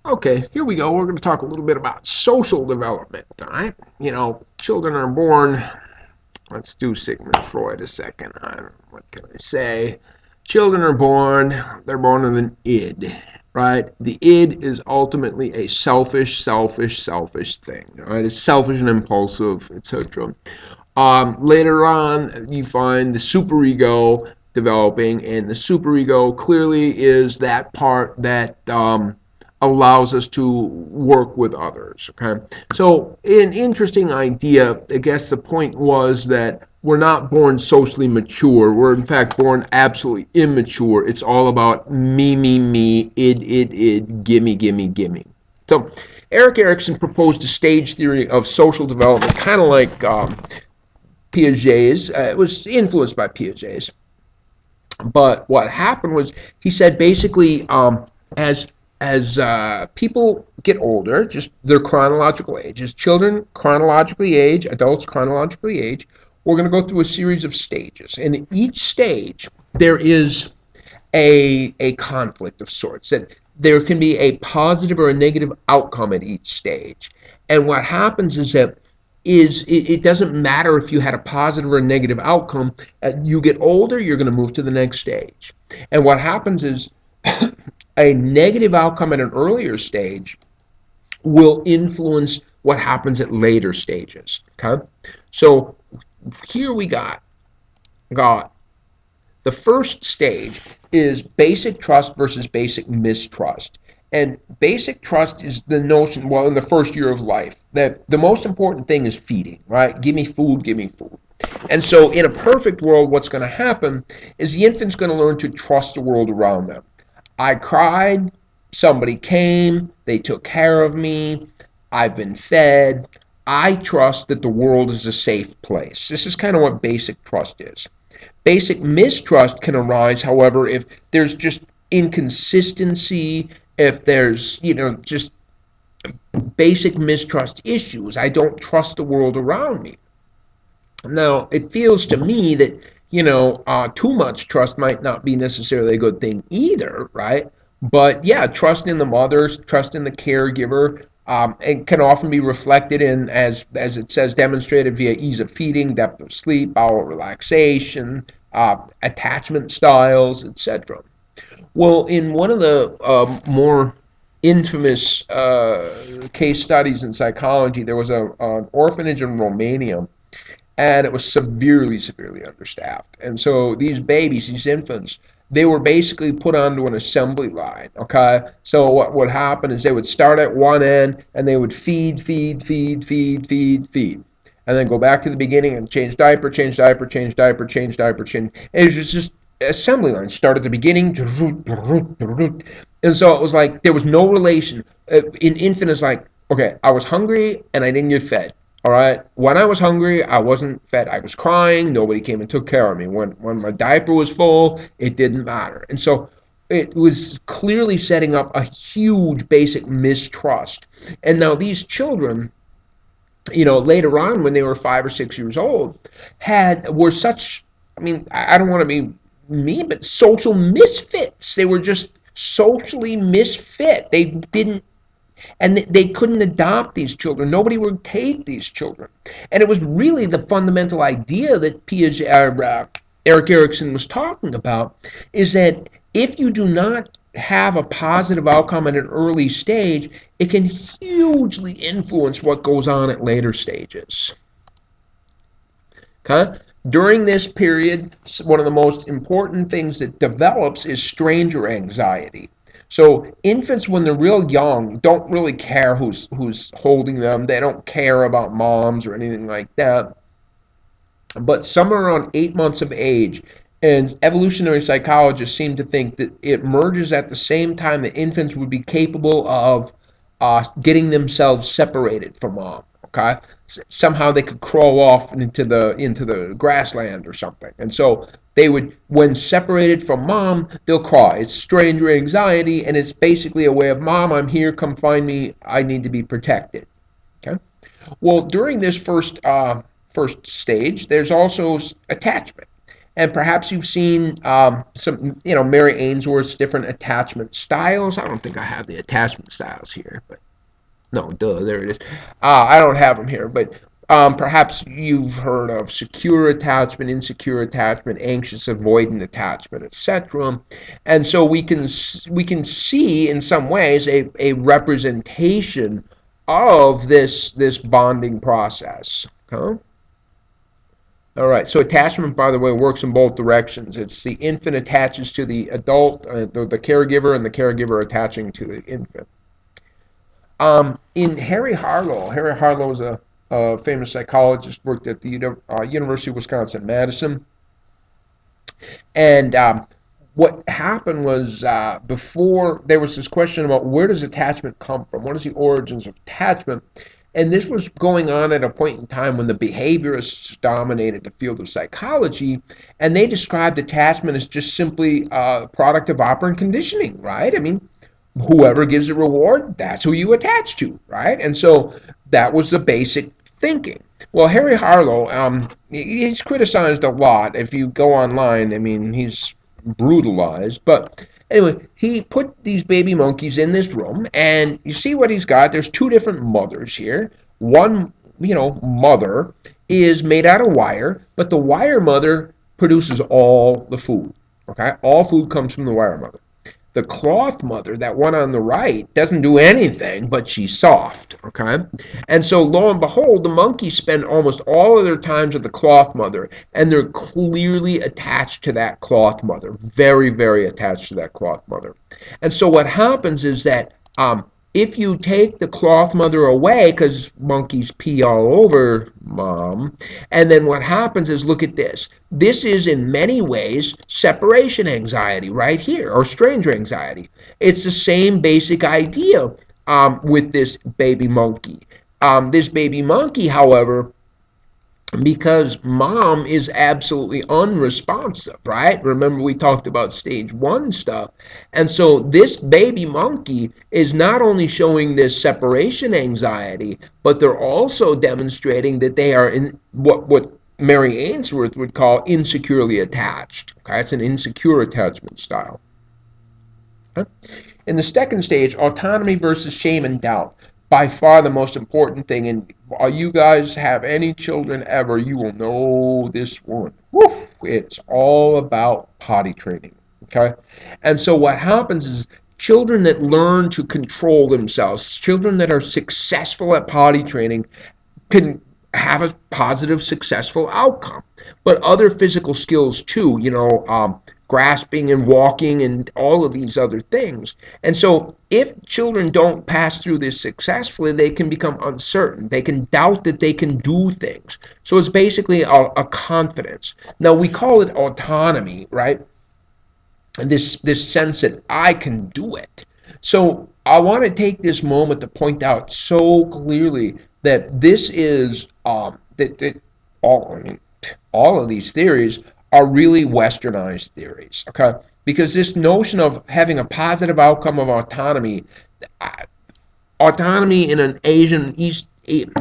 Okay, here we go. We're going to talk a little bit about social development, all right? Children are born. Let's do Sigmund Freud a second. What can I say? Children are born. They're born with an id, right? The id is ultimately a selfish thing, right? It's selfish and impulsive, etc. Later on, you find the superego developing, and the superego clearly is that part that allows us to work with others. Okay, so an interesting idea. I guess the point was that we're not born socially mature. We're in fact born absolutely immature. It's all about me, id, gimme. So Erikson proposed a stage theory of social development, kind of like Piaget's. It was influenced by Piaget's. But what happened was he said basically as people get older, just their chronological age, as children chronologically age, adults chronologically age, we're going to go through a series of stages. And in each stage, there is a conflict of sorts. That there can be a positive or a negative outcome at each stage. And what happens is that it doesn't matter if you had a positive or a negative outcome. You get older, you're going to move to the next stage. And what happens is a negative outcome at an earlier stage will influence what happens at later stages. Okay, so here we got the first stage is basic trust versus basic mistrust. And basic trust is the notion, well, in the first year of life, that the most important thing is feeding, right? Give me food, give me food. And so in a perfect world, what's going to happen is the infant's going to learn to trust the world around them. I cried, somebody came, they took care of me, I've been fed. I trust that the world is a safe place. This is kind of what basic trust is. Basic mistrust can arise, however, if there's just inconsistency, if there's, just basic mistrust issues. I don't trust the world around me. Now, it feels to me that, too much trust might not be necessarily a good thing either, right? But yeah, trust in the mothers, trust in the caregiver, it can often be reflected in, as it says, demonstrated via ease of feeding, depth of sleep, bowel relaxation, attachment styles, etc. Well, in one of the more infamous case studies in psychology, there was an orphanage in Romania, and it was severely understaffed. And so these babies, these infants, they were basically put onto an assembly line. Okay, so what would happen is they would start at one end and they would feed, and then go back to the beginning and change diaper, change diaper, change diaper, change diaper, change. It was just assembly line. Start at the beginning, and so it was like there was no relation. In infant, it's like, okay, I was hungry and I didn't get fed. All right. When I was hungry, I wasn't fed. I was crying. Nobody came and took care of me. When my diaper was full, it didn't matter. And so it was clearly setting up a huge basic mistrust. And now these children, later on when they were 5 or 6 years old, were such. I mean, I don't want to be mean, but social misfits. They were just socially misfit. They didn't and they couldn't adopt these children. Nobody would take these children. And it was really the fundamental idea that Erik Erikson was talking about, is that if you do not have a positive outcome at an early stage, it can hugely influence what goes on at later stages. Okay? During this period, one of the most important things that develops is stranger anxiety. So infants, when they're real young, don't really care who's holding them. They don't care about moms or anything like that. But somewhere around 8 months of age, and evolutionary psychologists seem to think that it merges at the same time that infants would be capable of getting themselves separated from mom. Okay, somehow they could crawl off into the grassland or something, and so they would, when separated from mom, they'll cry. It's stranger anxiety, and it's basically a way of, mom, I'm here, come find me, I need to be protected. Okay. Well, during this first stage, there's also attachment. And perhaps you've seen some, Mary Ainsworth's different attachment styles. I don't think I have the attachment styles here, but no, duh, there it is. I don't have them here, but perhaps you've heard of secure attachment, insecure attachment, anxious avoidant attachment, etc. And so we can see in some ways a representation of this bonding process. Okay? All right. So attachment, by the way, works in both directions. It's the infant attaches to the adult, the caregiver, and the caregiver attaching to the infant. In Harry Harlow is a famous psychologist, worked at the University of Wisconsin-Madison. And what happened was before there was this question about where does attachment come from? What is the origins of attachment? And this was going on at a point in time when the behaviorists dominated the field of psychology, and they described attachment as just simply a product of operant conditioning, right? I mean, whoever gives a reward, that's who you attach to, right? And so that was the basic thinking. Well, Harry Harlow, he's criticized a lot. If you go online, I mean, he's brutalized. But anyway, he put these baby monkeys in this room, and you see what he's got. There's two different mothers here. One, mother is made out of wire, but the wire mother produces all the food. Okay, all food comes from the wire mother. The cloth mother, that one on the right, doesn't do anything, but she's soft, okay? And so lo and behold, the monkeys spend almost all of their times with the cloth mother, and they're clearly attached to that cloth mother, very, very attached to that cloth mother. And so what happens is that if you take the cloth mother away, because monkeys pee all over mom, and then what happens is, look at this. This is in many ways separation anxiety right here, or stranger anxiety. It's the same basic idea with this baby monkey. This baby monkey, however, because mom is absolutely unresponsive, right? Remember we talked about stage 1 stuff. And so this baby monkey is not only showing this separation anxiety, but they're also demonstrating that they are in what Mary Ainsworth would call insecurely attached. Okay, it's an insecure attachment style. Okay? In the second stage, autonomy versus shame and doubt. By far the most important thing, and while you guys have any children ever, you will know this one. Woo! It's all about potty training, okay? And so what happens is children that learn to control themselves, children that are successful at potty training, can have a positive, successful outcome. But other physical skills too, grasping and walking and all of these other things. And so if children don't pass through this successfully, they can become uncertain. They can doubt that they can do things. So it's basically a confidence. Now we call it autonomy, right? And this sense that I can do it. So I want to take this moment to point out so clearly that this is that all of these theories are really westernized theories, okay? Because this notion of having a positive outcome of autonomy, autonomy in an Asian East in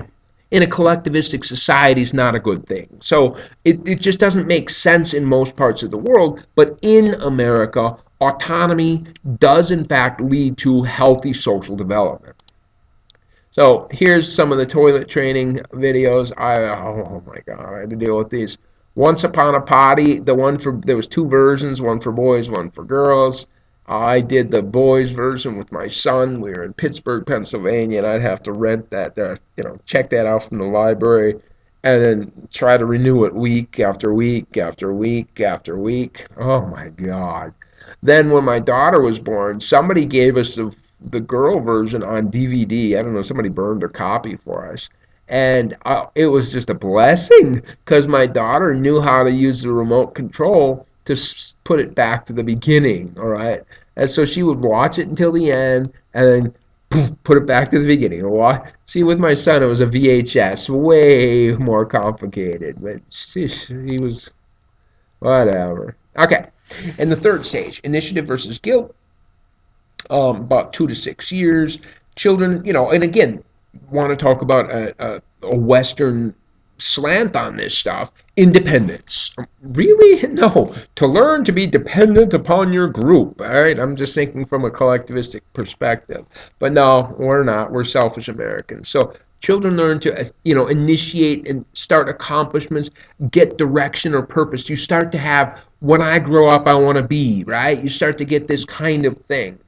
a collectivistic society is not a good thing. So it just doesn't make sense in most parts of the world, but in America, autonomy does in fact lead to healthy social development. So here's some of the toilet training videos. Oh my God, I had to deal with these. Once Upon a Potty, there was two versions, one for boys, one for girls. I did the boys version with my son. We were in Pittsburgh, Pennsylvania, and I'd have to rent that, check that out from the library, and then try to renew it week after week after week after week. Oh my God. Then when my daughter was born, somebody gave us the girl version on DVD. I don't know, somebody burned a copy for us. And it was just a blessing because my daughter knew how to use the remote control to put it back to the beginning, all right? And so she would watch it until the end and then poof, put it back to the beginning. See, with my son, it was a VHS, way more complicated, but he was whatever. Okay, and the third stage, initiative versus guilt, about 2 to 6 years. Children, and again, want to talk about a Western slant on this stuff. Independence. Really? No. To learn to be dependent upon your group. All right. I'm just thinking from a collectivistic perspective. But no, we're not. We're selfish Americans. So children learn to, initiate and start accomplishments, get direction or purpose. You start to have, when I grow up, I want to be, right? You start to get this kind of thing.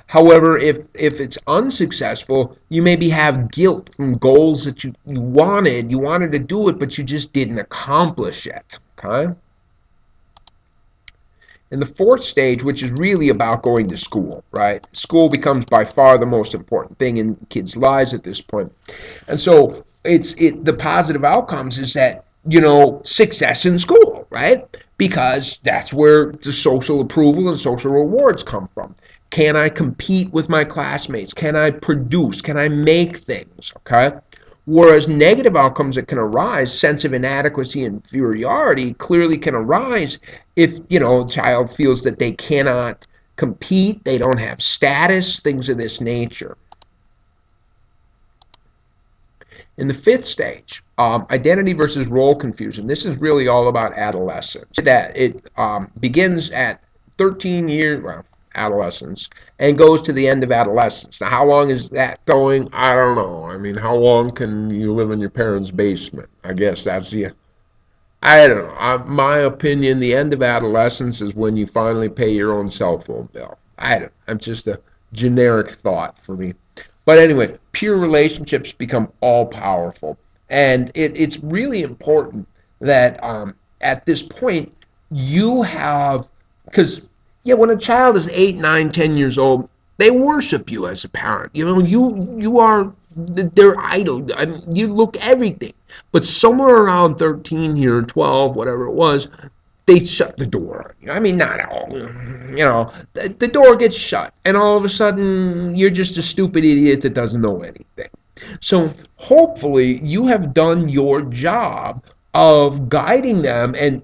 However, if it's unsuccessful, you maybe have guilt from goals that you wanted to do it, but you just didn't accomplish it. Okay? In the fourth stage, which is really about going to school, right? School becomes by far the most important thing in kids' lives at this point. And so the positive outcomes is that, success in school, right? Because that's where the social approval and social rewards come from. Can I compete with my classmates? Can I produce? Can I make things? Okay. Whereas negative outcomes that can arise, sense of inadequacy and inferiority, clearly can arise if, a child feels that they cannot compete, they don't have status, things of this nature. In the fifth stage, identity versus role confusion. This is really all about adolescence. That it begins at 13 years, well, adolescence, and goes to the end of adolescence. Now, how long is that going? I don't know. I mean, how long can you live in your parents' basement? I guess that's the. I don't know. My opinion, the end of adolescence is when you finally pay your own cell phone bill. I don't. It's just a generic thought for me. But anyway, pure relationships become all powerful. And it's really important that at this point you have, because, yeah, when a child is 8, 9, 10 years old, they worship you as a parent. You are their idol. I mean, you look everything. But somewhere around 13 here, 12, whatever it was, they shut the door. I mean, not all. The door gets shut, and all of a sudden, you're just a stupid idiot that doesn't know anything. So, hopefully, you have done your job of guiding them and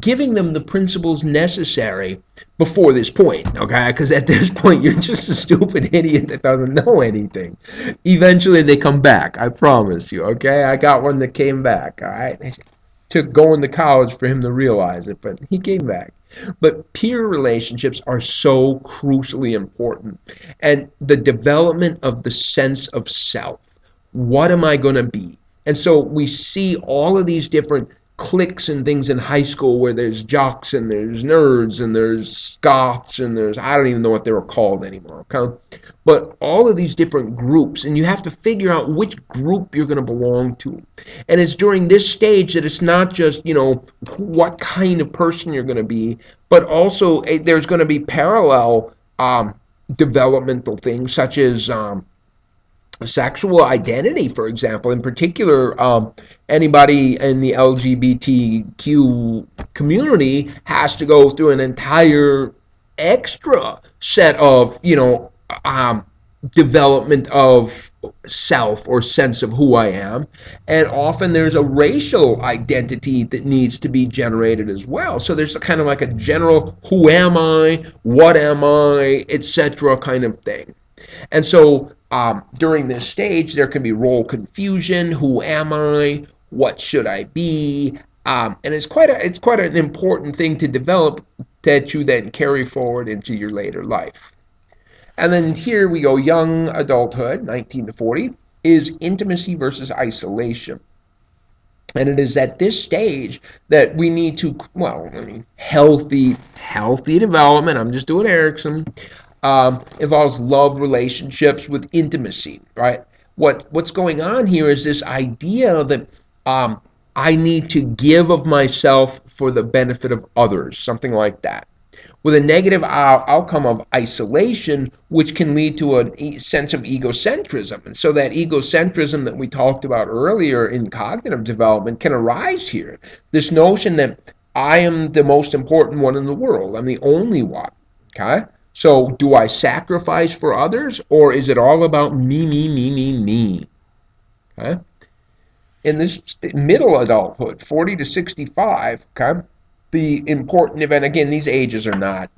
giving them the principles necessary before this point, okay? Because at this point, you're just a stupid idiot that doesn't know anything. Eventually, they come back, I promise you, okay? I got one that came back, all right? Took going to college for him to realize it, but he came back. But peer relationships are so crucially important. And the development of the sense of self. What am I going to be? And so we see all of these different cliques and things in high school where there's jocks and there's nerds and there's goths and there's, I don't even know what they were called anymore, okay? But all of these different groups, and you have to figure out which group you're going to belong to. And it's during this stage that it's not just, what kind of person you're going to be, but also there's going to be parallel developmental things such as sexual identity, for example. In particular, anybody in the LGBTQ community has to go through an entire extra set of, development of self or sense of who I am. And often there's a racial identity that needs to be generated as well. So there's a kind of like a general who am I, what am I, etc. kind of thing. And so during this stage, there can be role confusion. Who am I? What should I be? And it's quite an important thing to develop that you then carry forward into your later life. And then here we go, young adulthood, 19 to 40, is intimacy versus isolation. And it is at this stage that we need to, well, I mean, healthy development. I'm just doing Erikson. Involves love relationships with intimacy, right? What's going on here is this idea that I need to give of myself for the benefit of others, something like that. With a negative outcome of isolation, which can lead to a sense of egocentrism. And so that egocentrism that we talked about earlier in cognitive development can arise here. This notion that I am the most important one in the world. I'm the only one. Okay? So do I sacrifice for others, or is it all about me, me, me, me, me? Okay? In this middle adulthood, 40 to 65, okay, the important event, again, these ages are not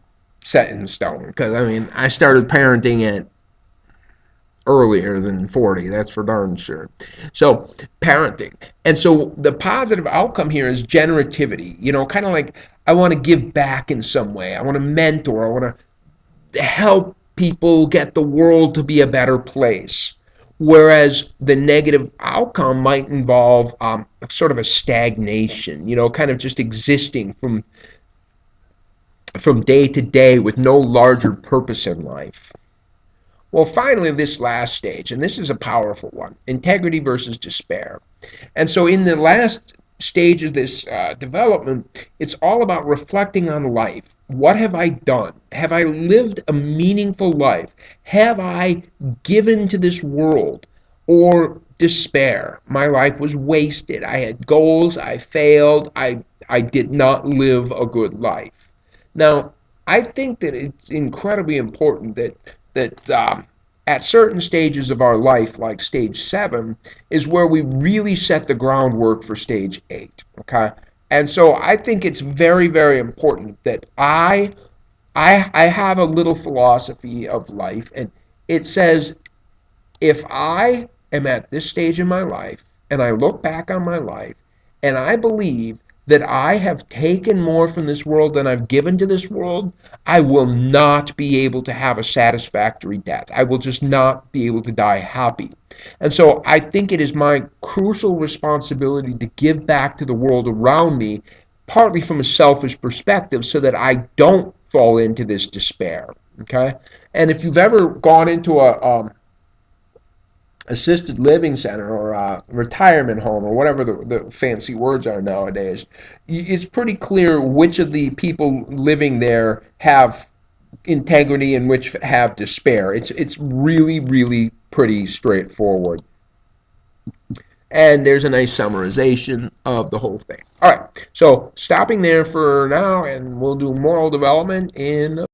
set in stone, because, I mean, I started parenting at earlier than 40, that's for darn sure. So, parenting. And so the positive outcome here is generativity. Kind of like I want to give back in some way. I want to mentor. I want to help people get the world to be a better place. Whereas the negative outcome might involve sort of a stagnation, kind of just existing from day to day with no larger purpose in life. Well, finally, this last stage, and this is a powerful one, integrity versus despair. And so, in the last stage of this development, it's all about reflecting on life. What have I done? Have I lived a meaningful life? Have I given to this world? Or despair? My life was wasted. I had goals. I failed. I did not live a good life. Now, I think that it's incredibly important that at certain stages of our life, like stage 7, is where we really set the groundwork for stage 8. Okay, and so I think it's very, very important that I have a little philosophy of life, and it says if I am at this stage in my life and I look back on my life and I believe that I have taken more from this world than I've given to this world, I will not be able to have a satisfactory death. I will just not be able to die happy. And so I think it is my crucial responsibility to give back to the world around me, partly from a selfish perspective, so that I don't fall into this despair. Okay? And if you've ever gone into a assisted living center or a retirement home or whatever the fancy words are nowadays, it's pretty clear which of the people living there have integrity and which have despair. It's really, really pretty straightforward. And there's a nice summarization of the whole thing. All right, so stopping there for now, and we'll do moral development in